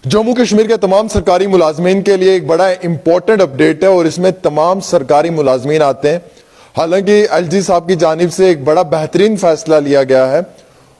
जम्मू कश्मीर के तमाम सरकारी मुलाजमीन के लिए एक बड़ा इंपॉर्टेंट अपडेट है और इसमें तमाम सरकारी मुलाजमीन आते हैं। हालांकि एलजी साहब की जानिब से एक बड़ा बेहतरीन फैसला लिया गया है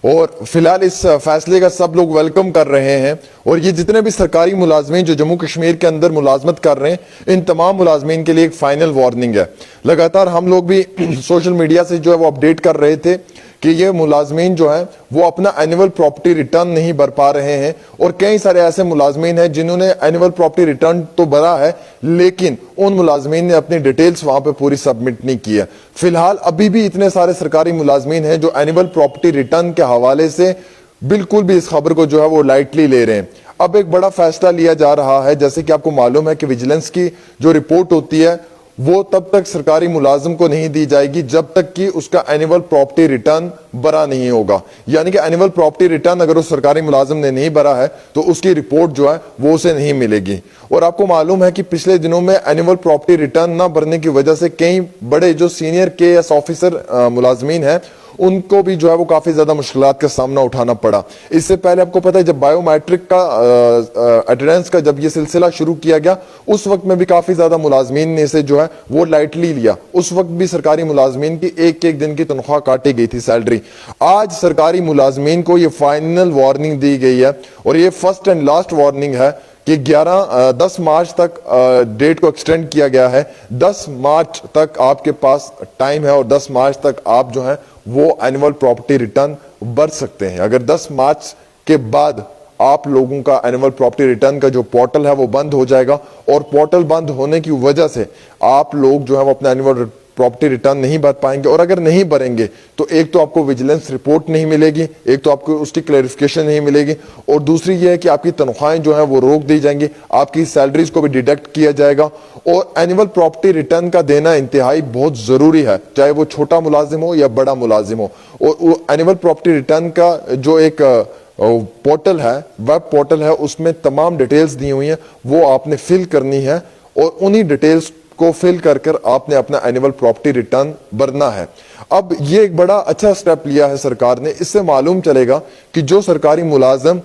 और फिलहाल इस फैसले का सब लोग वेलकम कर रहे हैं। और ये जितने भी सरकारी मुलाजमीन जो जम्मू कश्मीर के अंदर मुलाजमत कर रहे हैं, इन तमाम मुलाजमीन के लिए एक फाइनल वार्निंग है। लगातार हम लोग भी सोशल मीडिया से जो है वो अपडेट कर रहे थे कि ये मुलाजमीन जो है वो अपना एनुअल प्रॉपर्टी रिटर्न नहीं भर पा रहे हैं और कई सारे ऐसे मुलाजमीन हैं जिन्होंने एनुअल प्रॉपर्टी रिटर्न तो भरा है लेकिन उन मुलाजमीन ने अपनी डिटेल्स वहां पे पूरी सबमिट नहीं की है। फिलहाल अभी भी इतने सारे सरकारी मुलाजमीन हैं जो एनुअल प्रॉपर्टी रिटर्न के हवाले से बिल्कुल भी इस खबर को जो है वो लाइटली ले रहे हैं। अब एक बड़ा फैसला लिया जा रहा है, जैसे कि आपको मालूम है कि विजिलेंस की जो रिपोर्ट होती है वो तब तक सरकारी मुलाजिम को नहीं दी जाएगी जब तक कि उसका एनुअल प्रॉपर्टी रिटर्न भरा नहीं होगा। यानी कि एनुअल प्रॉपर्टी रिटर्न अगर उस सरकारी मुलाजिम ने नहीं भरा है तो उसकी रिपोर्ट जो है वो उसे नहीं मिलेगी। और आपको मालूम है कि पिछले दिनों में एनुअल प्रॉपर्टी रिटर्न ना भरने की वजह से कई बड़े जो सीनियर केएएस ऑफिसर मुलाजमीन है उनको भी जो है वो काफी ज्यादा मुश्किलात का सामना उठाना पड़ा। इससे पहले आपको पता है जब बायोमेट्रिक का अटेंडेंस का जब ये सिलसिला शुरू किया गया उस वक्त में भी काफी ज्यादा मुलाजमीन ने इसे जो है वो लाइटली लिया। उस वक्त भी सरकारी मुलाजमीन की एक एक दिन की तनख्वाह काटी गई थी, सैलरी। आज सरकारी मुलाजमीन को ये फाइनल वार्निंग दी गई है और ये फर्स्ट एंड लास्ट वार्निंग है कि 10 मार्च तक डेट को एक्सटेंड किया गया है। 10 मार्च तक आपके पास टाइम है और 10 मार्च तक आप जो है वो एनुअल प्रॉपर्टी रिटर्न भर सकते हैं। अगर 10 मार्च के बाद आप लोगों का एनुअल प्रॉपर्टी रिटर्न का जो पोर्टल है वो बंद हो जाएगा और पोर्टल बंद होने की वजह से आप लोग जो है वो अपना एनुअल प्रॉपर्टी रिटर्न नहीं भर पाएंगे। और अगर नहीं भरेंगे तो एक तो आपको विजिलेंस रिपोर्ट नहीं मिलेगी, एक तो आपको उसकी क्लैरिफिकेशन नहीं मिलेगी और दूसरी ये है कि आपकी तनख्वाहें जो है वो रोक दी जाएंगी, आपकी सैलरीज को भी डिडक्ट किया जाएगा। और एनुअल प्रॉपर्टी रिटर्न का देना इंतहाई बहुत जरूरी है, चाहे वो छोटा मुलाजिम हो या बड़ा मुलाजिम हो। और एनुअल प्रॉपर्टी रिटर्न का जो एक पोर्टल है, वेब पोर्टल है, उसमें तमाम डिटेल्स दी हुई हैं, वो आपने फिल करनी है और उन्हीं डिटेल्स को फिल कर कर आपने अपना एनुअल प्रॉपर्टी रिटर्न भरना है। अब ये एक बड़ा अच्छा स्टेप लिया है सरकार ने। इससे मालूम चलेगा कि जो सरकारी मुलाजम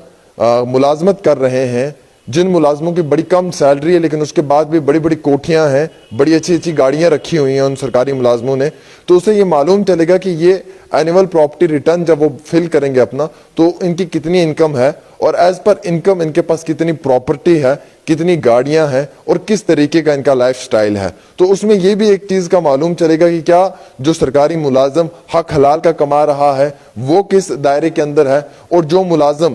मुलाजमत कर रहे हैं, जिन मुलाजमों की बड़ी कम सैलरी है लेकिन उसके बाद भी बड़ी बड़ी कोठियां हैं, बड़ी अच्छी अच्छी गाड़ियां रखी हुई हैं उन सरकारी मुलाजमों ने, तो उसे ये मालूम चलेगा कि ये एनुअल प्रॉपर्टी रिटर्न जब वो फिल करेंगे अपना तो इनकी कितनी इनकम है और एज पर इनकम इनके पास कितनी प्रॉपर्टी है, कितनी गाड़ियां हैं और किस तरीके का इनका लाइफस्टाइल है। तो उसमें यह भी एक चीज का मालूम चलेगा कि क्या जो सरकारी मुलाजम हक हलाल का कमा रहा है वो किस दायरे के अंदर है और जो मुलाजम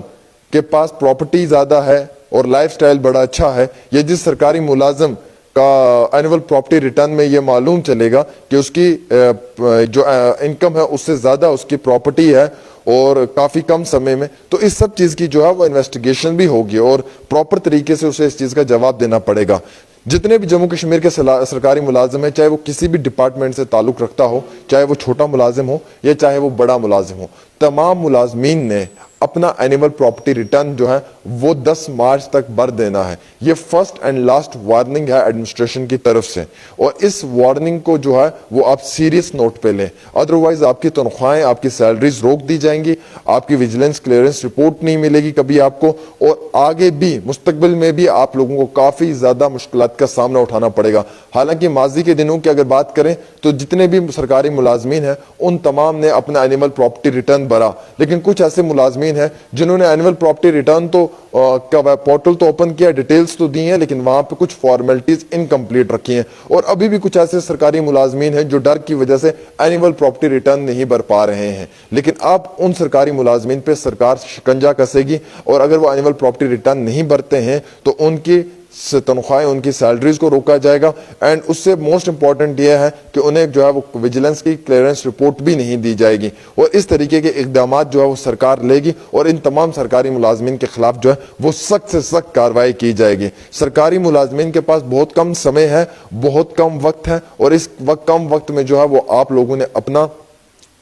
के पास प्रॉपर्टी ज्यादा है और लाइफस्टाइल बड़ा अच्छा है, या जिस सरकारी मुलाजम का एनुअल प्रॉपर्टी रिटर्न में ये मालूम चलेगा कि उसकी जो इनकम है उससे ज्यादा उसकी प्रॉपर्टी है और काफी कम समय में, तो इस सब चीज की जो है वो इन्वेस्टिगेशन भी होगी और प्रॉपर तरीके से उसे इस चीज का जवाब देना पड़ेगा। जितने भी जम्मू कश्मीर के सरकारी मुलाजिम है, चाहे वो किसी भी डिपार्टमेंट से ताल्लुक रखता हो, चाहे वो छोटा मुलाजिम हो या चाहे वो बड़ा मुलाजिम हो, तमाम मुलाजमीन ने अपना एनुअल प्रॉपर्टी रिटर्न जो है वो 10 मार्च तक भर देना है। ये फर्स्ट एंड लास्ट वार्निंग है एडमिनिस्ट्रेशन की तरफ से और इस वार्निंग को जो है वो आप सीरियस नोट पे लें, अदरवाइज आपकी तनख्वाहें, आपकी सैलरीज रोक दी जाएंगी, आपकी विजिलेंस क्लियरेंस रिपोर्ट नहीं मिलेगी कभी आपको और आगे भी मुस्तकबिल में भी आप लोगों को काफी ज्यादा मुश्किलात का सामना उठाना पड़ेगा। हालांकि माजी के दिनों की अगर बात करें तो जितने भी सरकारी मुलाजमीन हैं उन तमाम ने अपना एनुअल प्रॉपर्टी रिटर्न भरा, लेकिन कुछ ऐसे मुलाजमीन है जिन्होंने एनुअल प्रॉपर्टी रिटर्न तो पोर्टल तो ओपन किया, डिटेल्स तो दी हैं, लेकिन वहां पे कुछ फॉर्मेलिटीज इनकम्प्लीट रखी हैं। और अभी भी कुछ ऐसे सरकारी मुलाजमीन हैं जो डर की वजह से एनुअल प्रॉपर्टी रिटर्न नहीं भर पा रहे हैं। लेकिन अब उन सरकारी मुलाजमीन पे सरकार शिकंजा कसेगी और अगर वो एनुअल प्रॉपर्टी रिटर्न नहीं भरते हैं तो उनकी तनख्वाहें, उनकी सैलरीज को रोका जाएगा। एंड उससे मोस्ट इंपॉर्टेंट यह है कि उन्हें जो है वो विजिलेंस की क्लियरेंस रिपोर्ट भी नहीं दी जाएगी और इस तरीके के इकदाम जो है वो सरकार लेगी और इन तमाम सरकारी मुलाजमीन के खिलाफ जो है वो सख्त से सख्त कार्रवाई की जाएगी। सरकारी मुलाजमीन के पास बहुत कम समय है, बहुत कम वक्त है और इस कम वक्त में जो है वो आप लोगों ने अपना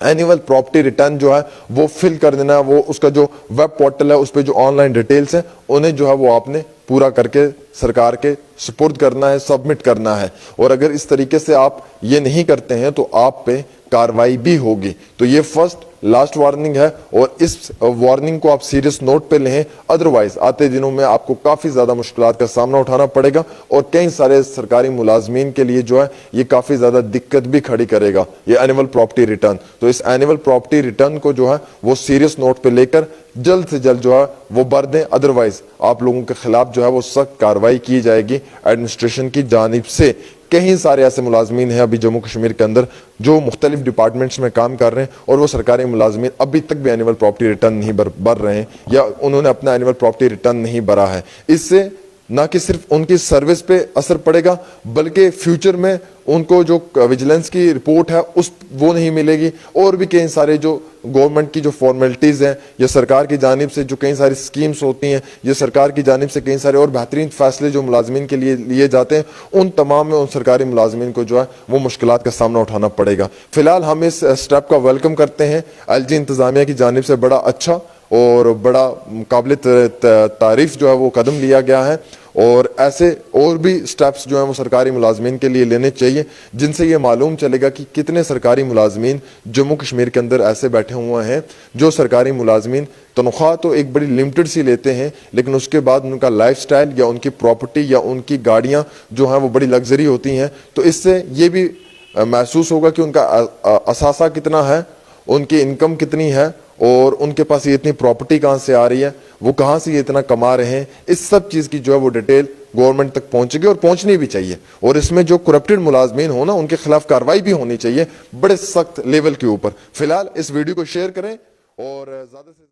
एनुअल प्रॉपर्टी रिटर्न जो है वो फिल कर देना है। वो उसका जो वेब पोर्टल है उस पर जो ऑनलाइन डिटेल्स है उन्हें जो है वो आपने पूरा करके सरकार के सुपुर्द करना है, सबमिट करना है। और अगर इस तरीके से आप ये नहीं करते हैं तो आप पे कार्रवाई भी होगी। तो ये फर्स्ट लास्ट वार्निंग है और इस वार्निंग को आप सीरियस नोट पे लें, अदरवाइज आते दिनों में आपको काफी ज्यादा मुश्किलात का सामना उठाना पड़ेगा और कई सारे सरकारी मुलाजमीन के लिए जो है ये काफी ज्यादा दिक्कत भी खड़ी करेगा ये एनुअल प्रॉपर्टी रिटर्न। तो इस एनुअल प्रॉपर्टी रिटर्न को जो है वो सीरियस नोट पे लेकर जल्द से जल्द जो है वो भर दें, अदरवाइज आप लोगों के खिलाफ जो है वो सख्त कार्रवाई की जाएगी एडमिनिस्ट्रेशन की जानिब से। कई सारे ऐसे मुलाजमीन हैं अभी जम्मू कश्मीर के अंदर जो मुख्तलिफ डिपार्टमेंट्स में काम कर रहे हैं और वो सरकारी मुलाजमीन अभी तक भी एनुअल प्रॉपर्टी रिटर्न नहीं भर रहे हैं या उन्होंने अपना एनुअल प्रॉपर्टी रिटर्न नहीं भरा है। इससे ना कि सिर्फ उनकी सर्विस पे असर पड़ेगा बल्कि फ्यूचर में उनको जो विजिलेंस की रिपोर्ट है उस वो नहीं मिलेगी और भी कई सारे जो गवर्नमेंट की जो फॉर्मेलिटीज हैं या सरकार की जानिब से जो कई सारी स्कीम्स होती हैं या सरकार की जानिब से कई सारे और बेहतरीन फैसले जो मुलाजमीन के लिए लिए जाते हैं उन तमाम में उन सरकारी मुलाजमीन को जो है वो मुश्किलात का सामना उठाना पड़ेगा। फिलहाल हम इस स्टेप का वेलकम करते हैं। एलजी इंतजामिया की जानिब से बड़ा अच्छा और बड़ा काबिल तारीफ जो है वो कदम लिया गया है और ऐसे और भी स्टेप्स जो हैं वो सरकारी मुलाजमीन के लिए लेने चाहिए जिनसे ये मालूम चलेगा कि कितने सरकारी मुलाजमीन जम्मू कश्मीर के अंदर ऐसे बैठे हुए हैं जो सरकारी मुलाजमीन तनख्वाह तो एक बड़ी लिमिटेड सी लेते हैं लेकिन उसके बाद उनका लाइफस्टाइल या उनकी प्रॉपर्टी या उनकी गाड़ियां जो हैं वो बड़ी लग्जरी होती हैं। तो इससे ये भी महसूस होगा कि उनका असासा कितना है, उनकी इनकम कितनी है और उनके पास ये इतनी प्रॉपर्टी कहाँ से आ रही है, वो कहाँ से ये इतना कमा रहे हैं। इस सब चीज़ की जो है वो डिटेल गवर्नमेंट तक पहुंचेगी और पहुंचनी भी चाहिए और इसमें जो करप्टेड मुलाजमीन हो ना उनके खिलाफ कार्रवाई भी होनी चाहिए बड़े सख्त लेवल के ऊपर। फिलहाल इस वीडियो को शेयर करें और ज़्यादा से